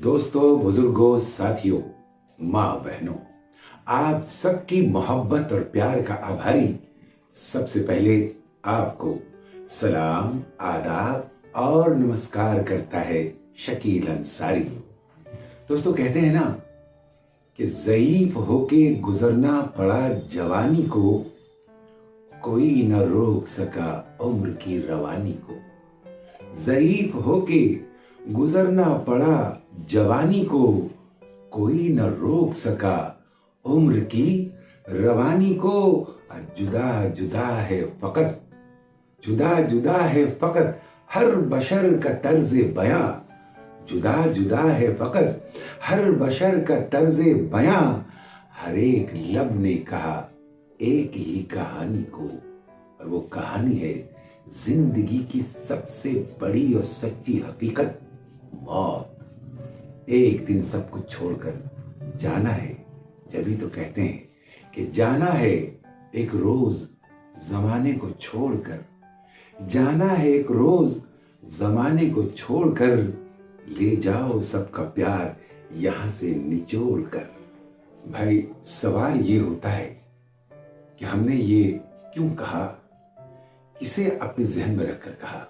दोस्तों, बुजुर्गों, साथियों, माँ बहनों, आप सबकी मोहब्बत और प्यार का आभारी। सबसे पहले आपको सलाम, आदाब और नमस्कार करता है शकील अंसारी। दोस्तों, कहते हैं ना कि ज़ईफ होके गुजरना पड़ा जवानी को, कोई न रोक सका उम्र की रवानी को। ज़ईफ होके गुजरना पड़ा जवानी को, कोई न रोक सका उम्र की रवानी को। जुदा जुदा है फकत, जुदा जुदा है फकत हर बशर का तर्ज बयां। जुदा जुदा है फकत हर बशर का तर्ज बयां। हर एक लब ने कहा एक ही कहानी को, और वो कहानी है जिंदगी की सबसे बड़ी और सच्ची हकीकत, मौत। एक दिन सब कुछ छोड़कर जाना है, जभी तो कहते हैं कि जाना है एक रोज जमाने को छोड़कर। जाना है एक रोज जमाने को छोड़कर, ले जाओ सबका प्यार यहां से निचोड़ कर। भाई, सवाल ये होता है कि हमने ये क्यों कहा, किसे अपने जहन में रखकर कहा।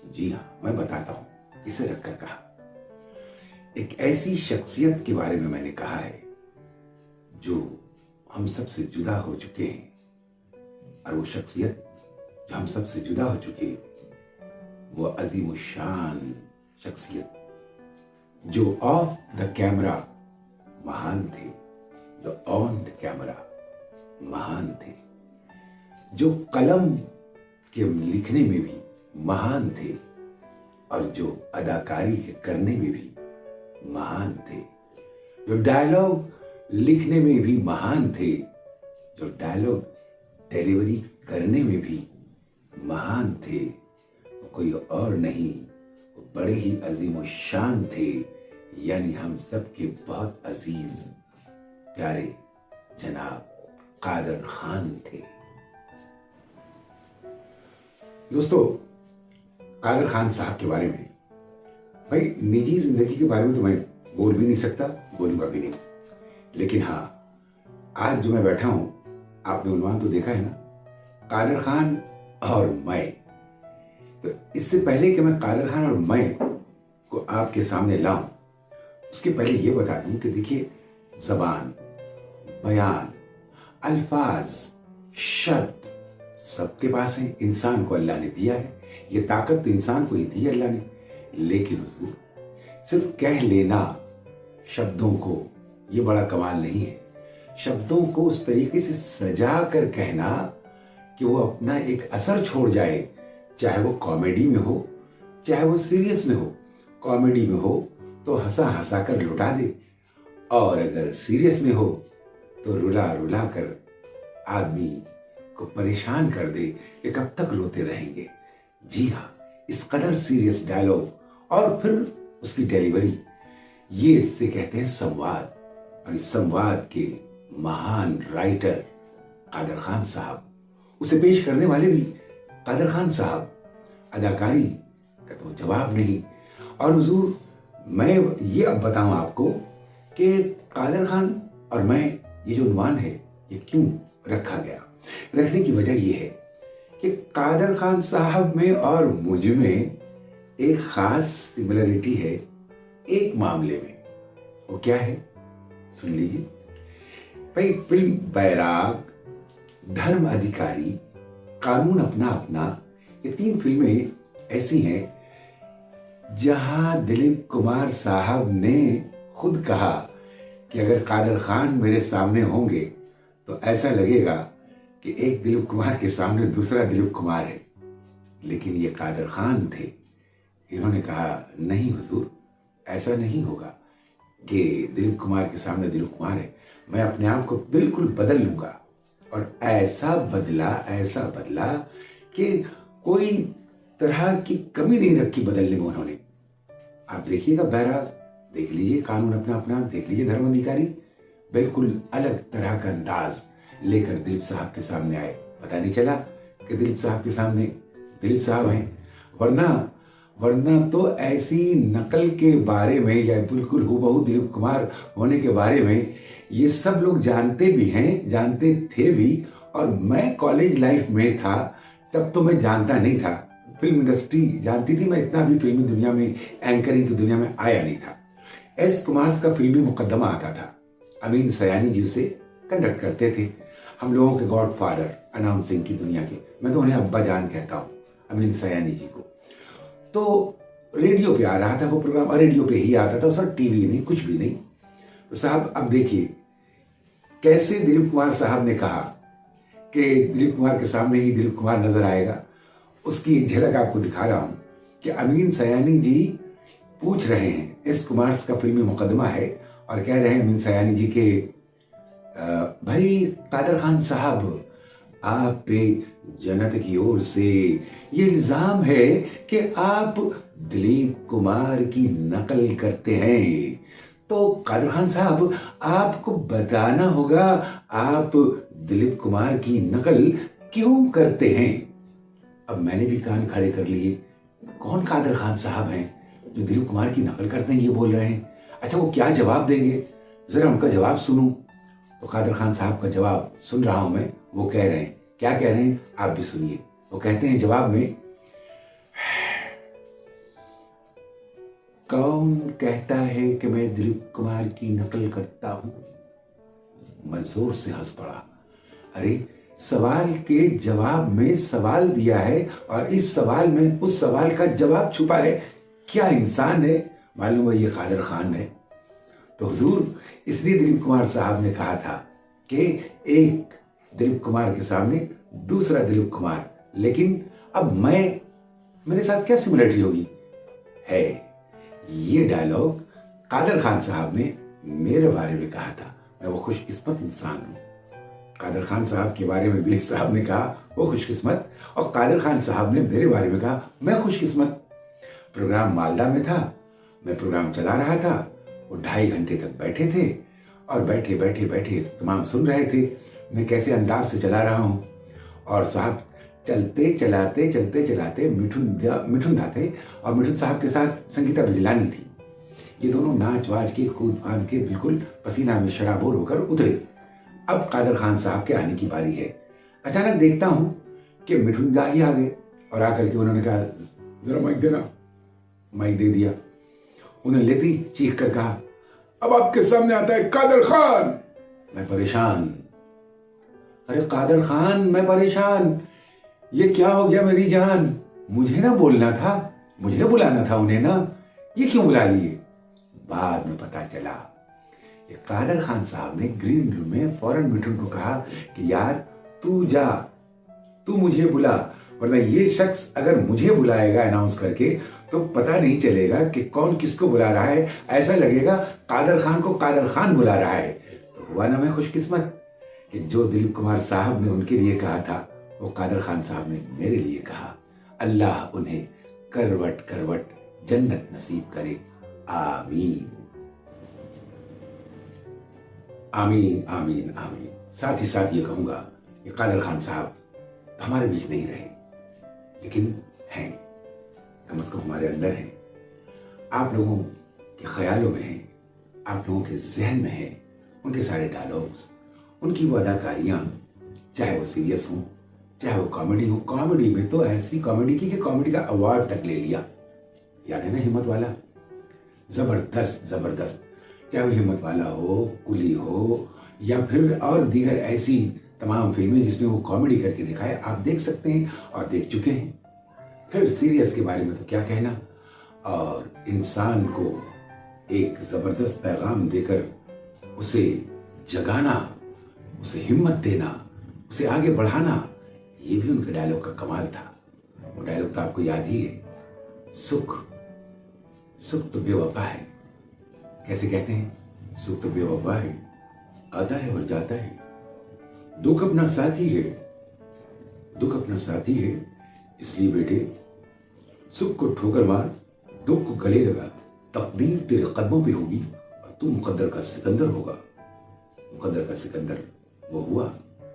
जी हाँ, मैं बताता हूं किसे रखकर कहा। एक ऐसी शख्सियत के बारे में मैंने कहा है जो हम सबसे जुदा हो चुके हैं, और वो शख्सियत जो हम सबसे जुदा हो चुके वो अजीमुशान शख्सियत, जो ऑफ द कैमरा महान थे, जो ऑन द कैमरा महान थे, जो कलम के लिखने में भी महान थे, और जो अदाकारी के करने में भी महान थे, जो डायलॉग लिखने में भी महान थे, जो डायलॉग डिलीवरी करने में भी महान थे। वो कोई और नहीं, वो बड़े ही अजीम और शान थे, यानी हम सबके बहुत अजीज प्यारे जनाब कादर खान थे। दोस्तों, कादर खान साहब के बारे में, भाई निजी जिंदगी के बारे में तो मैं बोल भी नहीं सकता, बोलूंगा भी नहीं, लेकिन हाँ, आज जो मैं बैठा हूं, आपने उन्वान तो देखा है ना, कादर खान और मैं। तो इससे पहले कि मैं कादर खान और मैं को आपके सामने लाऊं, उसके पहले ये बता दूं कि देखिए, जबान, बयान, अल्फाज, शब्द सबके पास है, इंसान को अल्लाह ने दिया है। ये ताकत तो इंसान को ही दी अल्लाह ने, लेकिन हुजूर सिर्फ कह लेना शब्दों को, ये बड़ा कमाल नहीं है। शब्दों को उस तरीके से सजा कर कहना कि वो अपना एक असर छोड़ जाए, चाहे वो कॉमेडी में हो, चाहे वो सीरियस में हो। कॉमेडी में हो तो हंसा हंसा कर लुटा दे, और अगर सीरियस में हो तो रुला रुला कर आदमी को परेशान कर दे कि कब तक रोते रहेंगे। जी हाँ, इस कदर सीरियस डायलॉग और फिर उसकी डिलीवरी, ये इससे कहते हैं संवाद। और इस संवाद के महान राइटर कादर खान साहब, उसे पेश करने वाले भी कादर खान साहब, अदाकारी का तो जवाब नहीं। और हुजूर, मैं ये अब बताऊं आपको कि कादर खान और मैं, ये जो उन्वान है, ये क्यों रखा गया। रखने की वजह यह है कि कादर खान साहब में और मुझ में एक खास सिमिलरिटी है एक मामले में। वो क्या है, सुन लीजिए। भाई, फिल्म बैराग, धर्म अधिकारी, कानून अपना अपना, ये 3 फिल्में ऐसी हैं जहां दिलीप कुमार साहब ने खुद कहा कि अगर कादर खान मेरे सामने होंगे तो ऐसा लगेगा कि एक दिलीप कुमार के सामने दूसरा दिलीप कुमार है। लेकिन ये कादर खान थे, इन्होंने कहा नहीं हुजूर, ऐसा नहीं होगा कि दिलीप कुमार के सामने दिलीप कुमार है, मैं अपने आप को बिल्कुल बदल लूंगा। और ऐसा बदला कि कोई तरह की कमी नहीं रखी बदलने में उन्होंने। आप देखिएगा बैराग, देख लीजिए कानून अपना अपना, देख लीजिए धर्म अधिकारी, बिल्कुल अलग तरह का अंदाज लेकर दिलीप साहब के सामने आए। पता नहीं चला कि दिलीप साहब के सामने दिलीप साहब हैं, वरना वरना तो ऐसी नकल के बारे में या बिल्कुल हूबहू दिलीप कुमार होने के बारे में ये सब लोग जानते भी हैं, जानते थे भी। और मैं कॉलेज लाइफ में था तब तो मैं जानता नहीं था, फिल्म इंडस्ट्री जानती थी, मैं इतना भी फिल्मी दुनिया में, एंकरिंग की दुनिया में आया नहीं था। एस कुमार का फिल्मी मुकदमा आता था, अमीन सयानी जी उसे कंडक्ट करते थे। हम लोगों के गॉड फादर अनाउंसिंग की दुनिया के, मैं तो उन्हें अब्बा जान कहता हूँ, अमीन सयानी जी को। तो रेडियो पे आ रहा था वो प्रोग्राम, और रेडियो पे ही आता था, उस वक्त टीवी नहीं, कुछ भी नहीं। तो साहब अब देखिए कैसे दिलीप कुमार साहब ने कहा कि दिलीप कुमार के सामने ही दिलीप कुमार नजर आएगा। उसकी एक झलक आपको दिखा रहा हूं कि अमीन सयानी जी पूछ रहे हैं, एस कुमार का फिल्मी मुकदमा है, और कह रहे हैं अमीन सयानी जी के भाई कादर खान साहब, आप पे जन्नत की ओर से ये इल्जाम है कि आप दिलीप कुमार की नकल करते हैं। तो कादर खान साहब आपको बताना होगा आप दिलीप कुमार की नकल क्यों करते हैं। अब मैंने भी कान खड़े कर लिए, कौन कादर खान साहब हैं जो दिलीप कुमार की नकल करते हैं ये बोल रहे हैं। अच्छा वो क्या जवाब देंगे, जरा उनका जवाब सुनूं। तो कादर खान साहब का जवाब सुन रहा हूं मैं, वो कह रहे हैं, क्या कह रहे हैं आप भी सुनिए। वो कहते हैं जवाब में, कौन कहता है कि मैं दिलीप कुमार की नकल करता हूं। मैं जोर से हंस पड़ा। अरे सवाल के जवाब में सवाल दिया है और इस सवाल में उस सवाल का जवाब छुपा है। क्या इंसान है, मालूम है ये कादर खान है। तो हुजूर इसलिए दिलीप कुमार साहब ने कहा था कि एक दिलीप कुमार के सामने दूसरा दिलीप कुमार, लेकिन अब मेरे साथ क्या सिमिलरिटी होगी है। ये डायलॉग कादर खान साहब ने मेरे बारे में कहा था। मैं वो खुशकिस्मत इंसान हूं। कादर खान साहब के बारे में दिलीप साहब ने कहा वो खुशकिस्मत, और कादर खान साहब ने मेरे बारे में कहा मैं खुशकिस्मत। प्रोग्राम मालदा में था, मैं प्रोग्राम चला रहा था, वो 2.5 घंटे तक बैठे थे और बैठे बैठे बैठे तमाम सुन रहे थे मैं कैसे अंदाज से चला रहा हूं। और साहब चलते चलाते मिठुन दा थे और मिठुन साहब के साथ संगीता बिजलानी थी। ये दोनों नाच वाच के कूद फाद के बिल्कुल पसीना में शराबोर होकर उतरे। अब कादर खान साहब के आने की बारी है। अचानक देखता हूं कि मिठुन दा ही आ गए और आकर के उन्होंने कहा जरा माइक देना। माइक दे दिया। उन्होंने लेते ही चीख कर कहा अब आपके सामने आता है कादर खान। मैं परेशान, अरे कादर खान मैं परेशान, ये क्या हो गया मेरी जान। मुझे ना बोलना था, मुझे बुलाना था उन्हें ना, ये क्यों बुला लिए। बाद में पता चला ये कादर खान साहब ने ग्रीन रूम में फौरन मिठुन को कहा कि यार तू जा, तू मुझे बुला, वरना ये शख्स अगर मुझे बुलाएगा अनाउंस करके तो पता नहीं चलेगा कि कौन किसको बुला रहा है। ऐसा लगेगा कादर खान को कादर खान बुला रहा है। तो हुआ ना मैं खुशकिस्मत कि जो दिलीप कुमार साहब ने उनके लिए कहा था वो कादर खान साहब ने मेरे लिए कहा। अल्लाह उन्हें करवट करवट जन्नत नसीब करे, आमीन आमीन आमीन आमीन। साथ ही साथ ये कहूंगा कि कादर खान साहब हमारे बीच नहीं रहे, लेकिन हैं, कम से कम हमारे अंदर हैं, आप लोगों के ख्यालों में हैं, आप लोगों के जहन में हैं। उनके सारे डायलॉग्स, उनकी वो अदाकारियां, चाहे वो सीरियस हो चाहे वो कॉमेडी हो। कॉमेडी में तो ऐसी कॉमेडी की कि कॉमेडी का अवार्ड तक ले लिया। याद है ना हिम्मत वाला, जबरदस्त जबरदस्त। चाहे वो हिम्मत वाला हो, कुली हो, या फिर और दीगर ऐसी तमाम फिल्में जिसमें वो कॉमेडी करके दिखाए, आप देख सकते हैं और देख चुके हैं। फिर सीरियस के बारे में तो क्या कहना, और इंसान को एक जबरदस्त पैगाम देकर उसे जगाना, उसे हिम्मत देना, उसे आगे बढ़ाना, ये भी उनके डायलॉग का कमाल था। वो डायलॉग तो आपको याद ही है, सुख सुख तो बेवफा है। कैसे कहते हैं, सुख तो बेवफा है, आता है और जाता है, दुख अपना साथी है, दुख अपना साथी है, इसलिए बेटे सुख को ठोकर मार, दुख को गले लगा, तकदीर तेरे कदमों पे होगी और तू मुकद्दर का सिकंदर होगा। मुकद्दर का सिकंदर वो हुआ,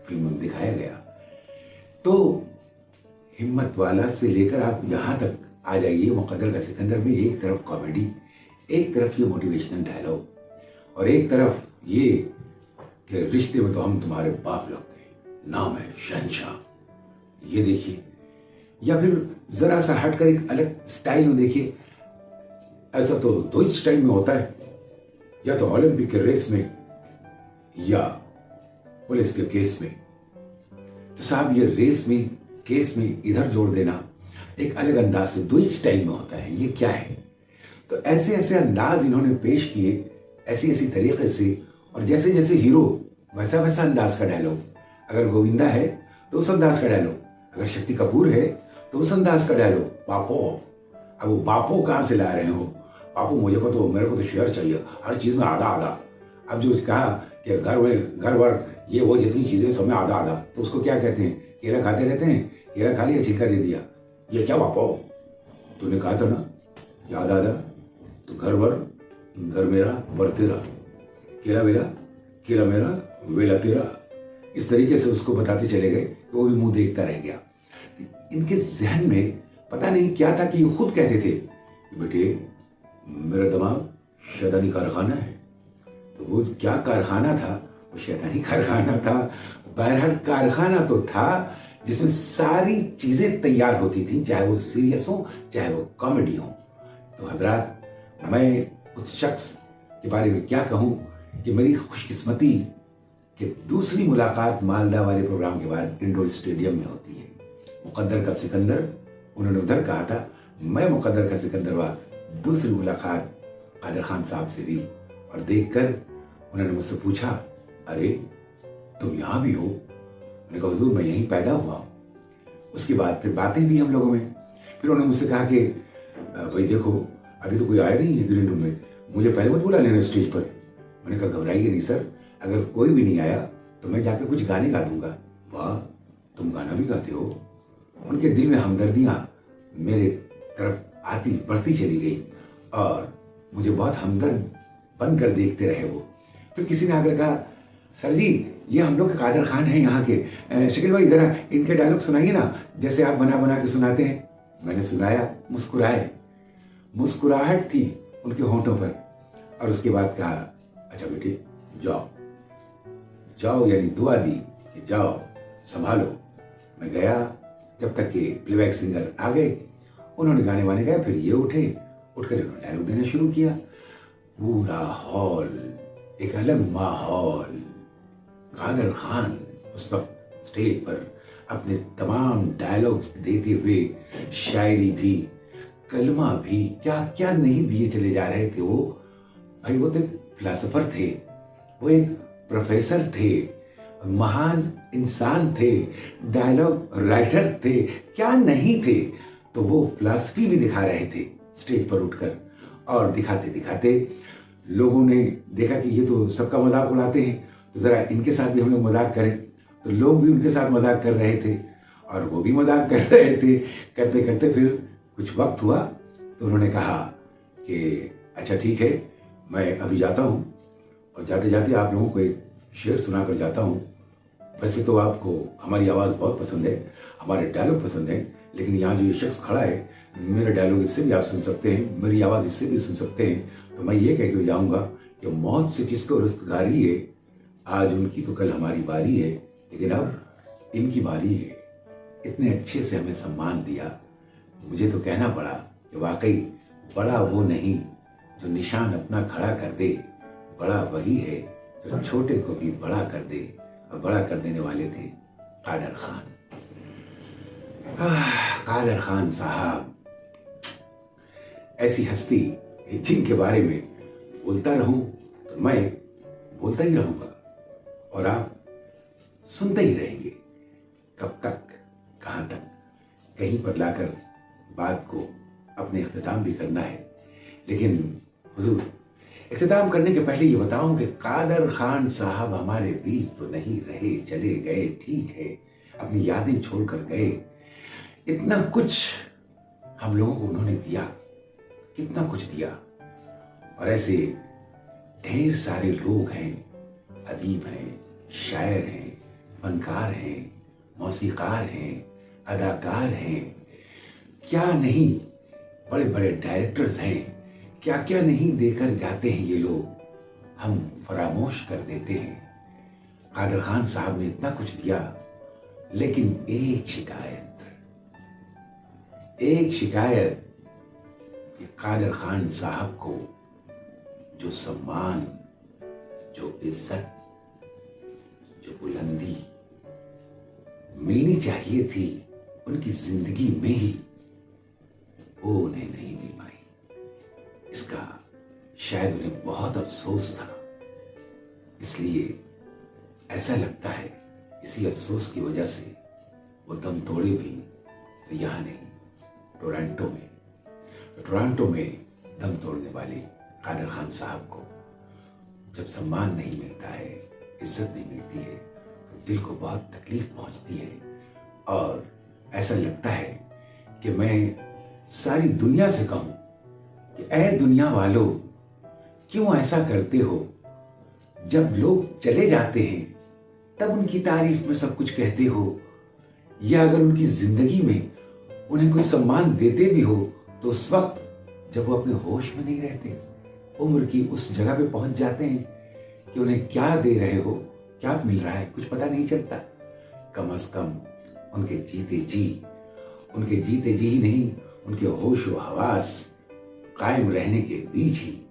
फिल्म में दिखाया गया। तो हिम्मत वाला से लेकर आप यहां तक आ जाइए मुकद्दर का सिकंदर में एक तरफ कॉमेडी, एक तरफ ये मोटिवेशनल डायलॉग और एक तरफ ये कि रिश्ते में तो हम तुम्हारे बाप लगते हैं, नाम है शहंशाह, ये देखिए। या फिर जरा सा हटकर एक अलग स्टाइल में देखिए, ऐसा तो दो ही स्टाइल में होता है, या तो ओलंपिक के रेस में या पुलिस के केस में। तो साहब ये रेस में केस में इधर जोड़ देना एक अलग अंदाज से दो ही स्टाइल में होता है, ये क्या है? तो ऐसे ऐसे अंदाज इन्होंने पेश किए, ऐसी ऐसी तरीके से, और जैसे जैसे हीरो वैसा वैसा अंदाज का डायलॉग। अगर गोविंदा है तो उस अंदाज का डायलॉग, अगर शक्ति कपूर है तो उस अंदाज का डायलॉग। बापो, अब वो बापो कहाँ से ला रहे हो? बापू मेरे को तो शेयर चाहिए, हर चीज में आधा आधा। अब जो कहा कि घर वर ये वो जितनी चीजें सब में आधा आधा, तो उसको क्या कहते हैं? केला खाते रहते हैं, केला खा लिया छिलका दे दिया, ये क्या बापो? तूने कहा था ना याद आधा, तो घर मेरा वर तेरा, केला मेरा वेला तेरा। इस तरीके से उसको बताते चले गए, वो भी मुंह देखता रह गया। इनके जहन में पता नहीं क्या था कि ये खुद कहते थे कि बेटे मेरा दिमाग शैतानी कारखाना है। तो वो क्या कारखाना था? वो शैतानी कारखाना था। बहरहाल कारखाना तो था जिसमें सारी चीजें तैयार होती थी, चाहे वो सीरियस हो चाहे वो कॉमेडी हो। तो हजरात, मैं उस शख्स के बारे में क्या कहूं कि मेरी खुशकिस्मती कि दूसरी मुलाकात मालदा वाले प्रोग्राम के बाद इंडोर स्टेडियम में होती है। मुकद्दर का सिकंदर, उन्होंने उधर कहा था, मैं मुकद्दर का सिकंदर हुआ। दूसरी मुलाकात कादर खान साहब से भी, और देखकर उन्होंने मुझसे पूछा, अरे तुम यहाँ भी हो? मैंने कहा हुजूर मैं यहीं पैदा हुआ हूँ। उसके बाद फिर बातें भी हम लोगों में। फिर उन्होंने मुझसे कहा कि भाई देखो अभी तो कोई आया नहीं है ग्रीन रूम में, मुझे पहले मत बुला लेना स्टेज पर। मैंने कहा घबराइए नहीं सर, अगर कोई भी नहीं आया तो मैं जाकर कुछ गाने गा दूंगा। वाह, तुम गाना भी गाते हो? उनके दिल में हमदर्दियां मेरे तरफ आती बढ़ती चली गई और मुझे बहुत हमदर्द बनकर देखते रहे वो। फिर किसी ने आकर कहा, सर जी ये हम लोग कादर खान हैं यहाँ के, शकील भाई जरा इनके डायलॉग सुनाइए ना, जैसे आप बना बना के सुनाते हैं। मैंने सुनाया, मुस्कुराए, मुस्कुराहट थी उनके होंठों पर, और उसके बाद कहा, अच्छा बेटे जाओ जाओ, यानी दुआ दी कि जाओ संभालो। मैं गया, जब तक कि प्लेबैक सिंगर आ गए, उन्होंने गाने वाने गाए, फिर ये उठकर इन्होंने डायलॉग देना शुरू किया। पूरा हॉल, एक अलग माहौल। कादर खान उस वक्त स्टेज पर अपने तमाम डायलॉग्स देते हुए शायरी भी, कलमा भी, क्या क्या नहीं दिए चले जा रहे थे वो। भाई वो तो एक फिलोसोफर थे, वो एक प्रोफेसर थे, महान इंसान थे, डायलॉग राइटर थे, क्या नहीं थे। तो वो फिलॉसफी भी दिखा रहे थे स्टेज पर उठकर, और दिखाते दिखाते लोगों ने देखा कि ये तो सबका मजाक उड़ाते हैं, तो जरा इनके साथ भी हम लोग मजाक करें। तो लोग भी उनके साथ मजाक कर रहे थे और वो भी मजाक कर रहे थे। करते करते फिर कुछ वक्त हुआ तो उन्होंने कहा कि अच्छा ठीक है, मैं अभी जाता हूँ और जाते जाते आप लोगों को एक शेर सुना कर जाता हूँ। वैसे तो आपको हमारी आवाज़ बहुत पसंद है, हमारे डायलॉग पसंद है, लेकिन यहाँ जो ये शख्स खड़ा है, मेरे डायलॉग इससे भी आप सुन सकते हैं, मेरी आवाज़ इससे भी सुन सकते हैं। तो मैं ये कह के जाऊँगा कि मौत से किसको रुस्तगारी है, आज उनकी तो कल हमारी बारी है, लेकिन अब इनकी बारी है। इतने अच्छे से हमें सम्मान दिया, मुझे तो कहना पड़ा कि वाकई बड़ा वो नहीं जो निशान अपना खड़ा कर दे, बड़ा वही है जो छोटे को भी बड़ा कर दे। और बड़ा कर देने वाले थे कादर खान। कादर खान साहब, ऐसी हस्ती जिनके बारे में बोलता रहूं तो मैं बोलता ही रहूंगा और आप सुनते ही रहेंगे। कब तक, कहां तक, कहीं पर लाकर बात को अपने इख्तिताम भी करना है। लेकिन हुजूर, इख्तिताम करने के पहले ये बताऊं कि कादर खान साहब हमारे बीच तो नहीं रहे, चले गए, ठीक है, अपनी यादें छोड़कर गए। इतना कुछ हम लोगों को उन्होंने दिया, कितना कुछ दिया। और ऐसे ढेर सारे लोग हैं, अदीब हैं, शायर हैं, फनकार हैं, मौसीकार हैं, अदाकार हैं, क्या नहीं बड़े बड़े डायरेक्टर्स हैं, क्या क्या नहीं देकर जाते हैं ये लोग, हम फरामोश कर देते हैं। कादर खान साहब ने इतना कुछ दिया, लेकिन एक शिकायत कि कादर खान साहब को जो सम्मान, जो इज्जत, जो बुलंदी मिलनी चाहिए थी उनकी जिंदगी में ही, वो उन्हें नहीं मिल पाई। इसका शायद उन्हें बहुत अफसोस था। इसलिए ऐसा लगता है इसी अफसोस की वजह से वो दम तोड़े भी तो यहाँ नहीं, टोरंटो में दम तोड़ने वाले कादर खान साहब को जब सम्मान नहीं मिलता है, इज्जत नहीं मिलती है, तो दिल को बहुत तकलीफ पहुंचती है। और ऐसा लगता है कि मैं सारी दुनिया से कहूं कि ऐ दुनिया वालों, क्यों ऐसा करते हो? जब लोग चले जाते हैं तब उनकी तारीफ में सब कुछ कहते हो, या अगर उनकी जिंदगी में उन्हें कोई सम्मान देते भी हो तो उस वक्त जब वो अपने होश में नहीं रहते, उम्र की उस जगह पे पहुंच जाते हैं कि उन्हें क्या दे रहे हो, क्या मिल रहा है, कुछ पता नहीं चलता। कम से कम उनके जीते जी ही नहीं, उनके होश व हवास कायम रहने के बीच ही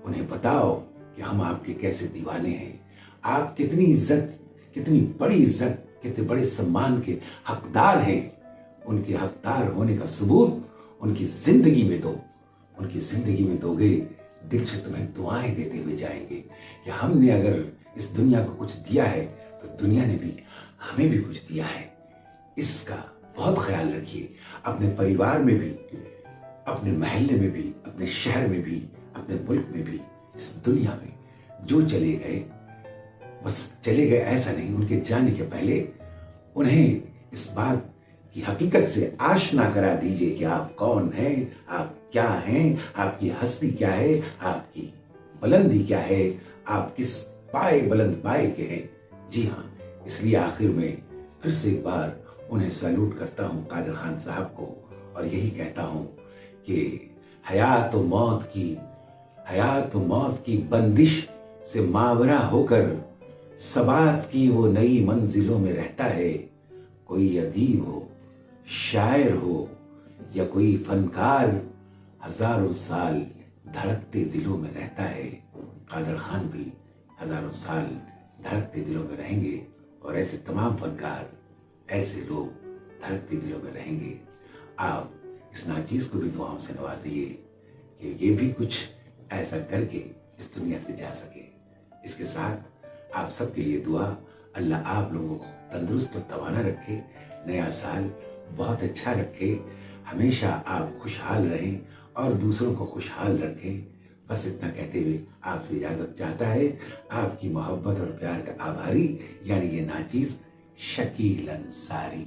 उन्हें बताओ कि हम आपके कैसे दीवाने हैं, आप कितनी इज्जत, कितनी बड़ी इज्जत, कितने बड़े सम्मान के हकदार हैं। उनके हकदार होने का सबूत उनकी जिंदगी में दो, उनकी जिंदगी में दोगे, दिल से तुम्हें दुआएं देते हुए जाएंगे कि हमने अगर इस दुनिया को कुछ दिया है तो दुनिया ने भी हमें भी कुछ दिया है। इसका बहुत ख्याल रखिए, अपने परिवार में भी, अपने मोहल्ले में भी, अपने शहर में भी, अपने मुल्क में भी, इस दुनिया में जो चले गए बस चले गए ऐसा नहीं, उनके जाने के पहले उन्हें इस बात की हकीकत से आशना करा दीजिए कि आप कौन हैं, आप क्या हैं, आपकी हस्ती क्या है, आपकी बुलंदी क्या है, आप किस पाए बुलंद पाए के हैं। जी हाँ, इसलिए आखिर में फिर से एक बार उन्हें सैल्यूट करता हूँ कादर खान साहब को, और यही कहता हूँ कि हयात मौत की बंदिश से मावरा होकर सबात की वो नई मंजिलों में रहता है। कोई अदीब हो, शायर हो या कोई फनकार, हजारों साल धड़कते दिलों में रहता है। कादर खान भी हजारों साल धड़कते दिलों में रहेंगे, और ऐसे तमाम फनकार, ऐसे लोग धड़कते दिलों में रहेंगे। आप इस नाचीज को भी दुआओं से नवाजिए कि ये भी कुछ ऐसा करके इस दुनिया से जा सके। इसके साथ आप सबके लिए दुआ, अल्लाह आप लोगों को तंदुरुस्त और तवाना रखे, नया साल बहुत अच्छा रखे, हमेशा आप खुशहाल रहें और दूसरों को खुशहाल रखें। बस इतना कहते हुए आपसे इजाजत चाहता है आपकी मोहब्बत और प्यार का आभारी, यानी ये नाचीज शकील अंसारी।